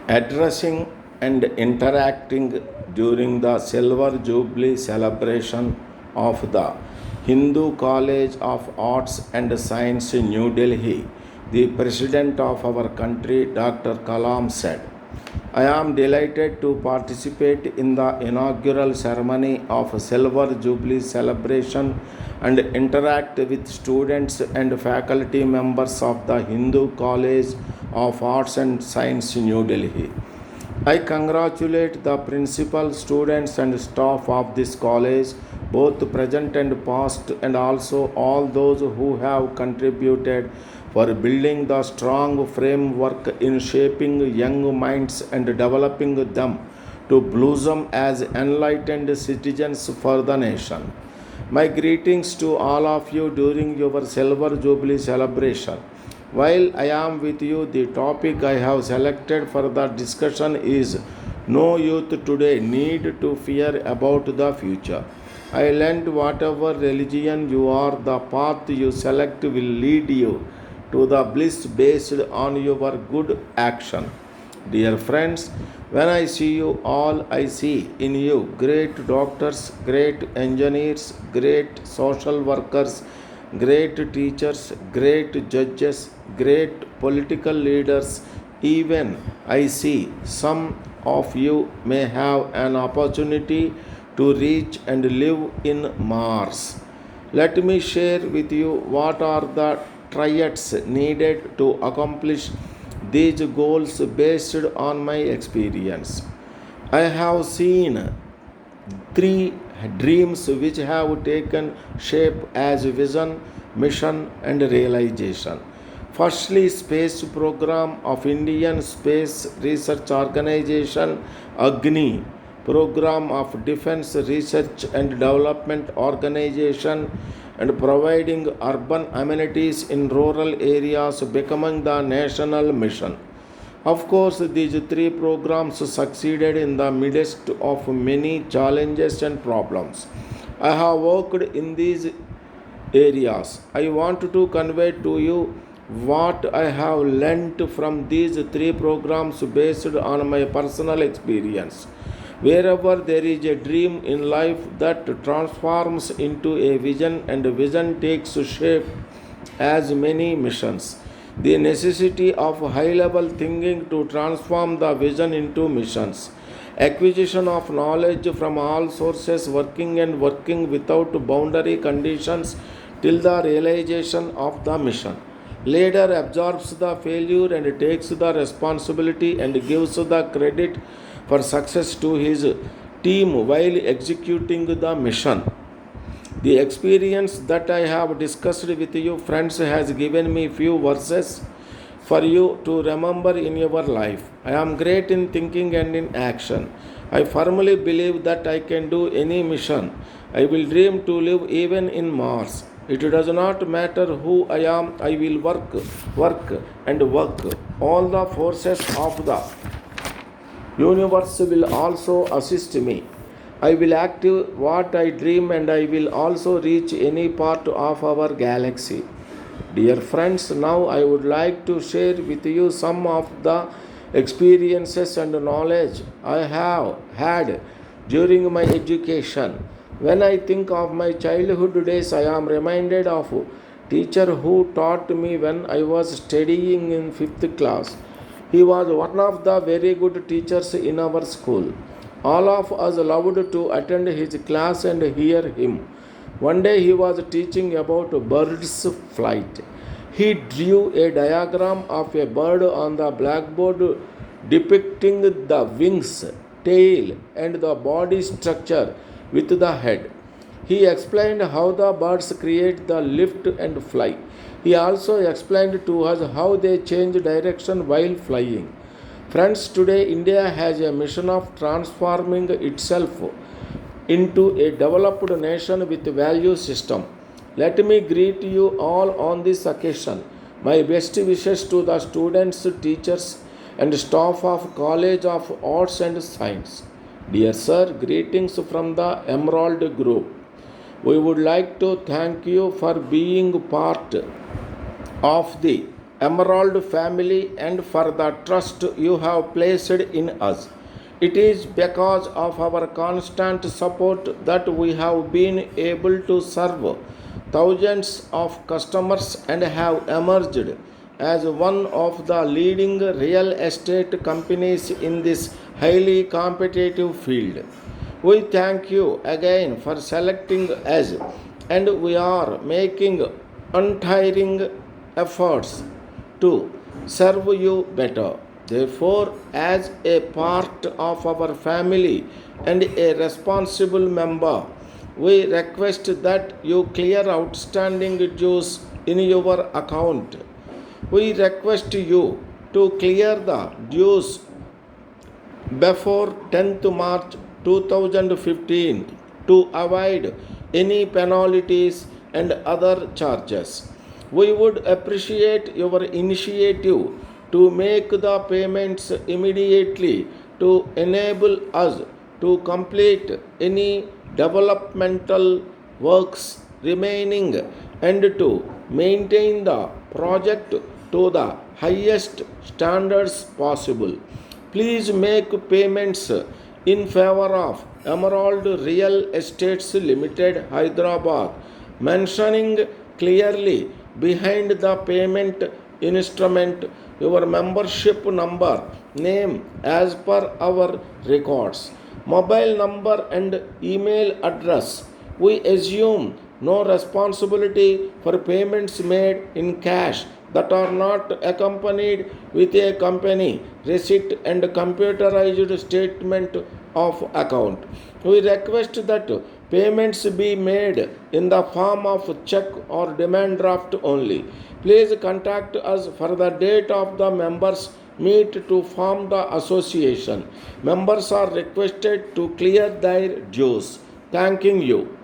addressing and interacting during the Silver Jubilee celebration of the Hindu College of Arts and Science in New Delhi, the President of our country, Dr. Kalam, said, I am delighted to participate in the inaugural ceremony of Silver Jubilee celebration and interact with students and faculty members of the Hindu College of Arts and Science, New Delhi. I congratulate the principal, students, and staff of this college, both present and past, and also all those who have contributed for building the strong framework in shaping young minds and developing them to blossom as enlightened citizens for the nation. My greetings to all of you during your Silver Jubilee celebration. While I am with you, the topic I have selected for the discussion is No Youth Today Need to Fear About the Future. I learned whatever religion you are, the path you select will lead you to the bliss based on your good action. Dear friends, when I see you all, I see in you great doctors, great engineers, great social workers, great teachers, great judges, great political leaders. Even I see some of you may have an opportunity to reach and live in Mars. Let me share with you what are the triads needed to accomplish these goals based on my experience. I have seen three dreams which have taken shape as vision, mission, and realization. Firstly, space program of Indian Space Research Organization Agni, program of Defense Research and Development Organization, and providing urban amenities in rural areas becoming the national mission. Of course, these three programs succeeded in the midst of many challenges and problems. I have worked in these areas. I want to convey to you what I have learnt from these three programs based on my personal experience. Wherever there is a dream in life that transforms into a vision, and a vision takes shape as many missions. The necessity of high level thinking to transform the vision into missions. Acquisition of knowledge from all sources, working without boundary conditions till the realization of the mission. Leader absorbs the failure and takes the responsibility and gives the credit for success to his team while executing the mission. The experience that I have discussed with you, friends, has given me few verses for you to remember in your life. I am great in thinking and in action. I firmly believe that I can do any mission. I will dream to live even in Mars. It does not matter who I am, I will work, and work. All the forces of the universe will also assist me. I will act what I dream, and I will also reach any part of our galaxy. Dear friends, now I would like to share with you some of the experiences and knowledge I have had during my education. When I think of my childhood days, I am reminded of a teacher who taught me when I was studying in 5th class. He was one of the very good teachers in our school. All of us loved to attend his class and hear him. One day he was teaching about birds' flight. He drew a diagram of a bird on the blackboard depicting the wings, tail, and the body structure with the head. He explained how the birds create the lift and fly. He also explained to us how they change direction while flying. Friends, today India has a mission of transforming itself into a developed nation with value system. Let me greet you all on this occasion. My best wishes to the students, teachers, and staff of College of Arts and Science. Dear sir, greetings from the Emerald Group. We would like to thank you for being part of the Emerald family, and for the trust you have placed in us. It is because of our constant support that we have been able to serve thousands of customers and have emerged as one of the leading real estate companies in this highly competitive field. We thank you again for selecting us, and we are making untiring efforts to serve you better. Therefore, as a part of our family and a responsible member, we request that you clear outstanding dues in your account. We request you to clear the dues before 10th March 2015 to avoid any penalties and other charges. We would appreciate your initiative to make the payments immediately to enable us to complete any developmental works remaining and to maintain the project to the highest standards possible. Please make payments in favor of Emerald Real Estates Limited, Hyderabad, mentioning clearly behind the payment instrument your membership number, name as per our records, mobile number, and email address. We assume no responsibility for payments made in cash that are not accompanied with a company receipt and computerized statement of account. We request that payments be made in the form of check or demand draft only. Please contact us for the date of the members meet to form the association. Members are requested to clear their dues. Thanking you.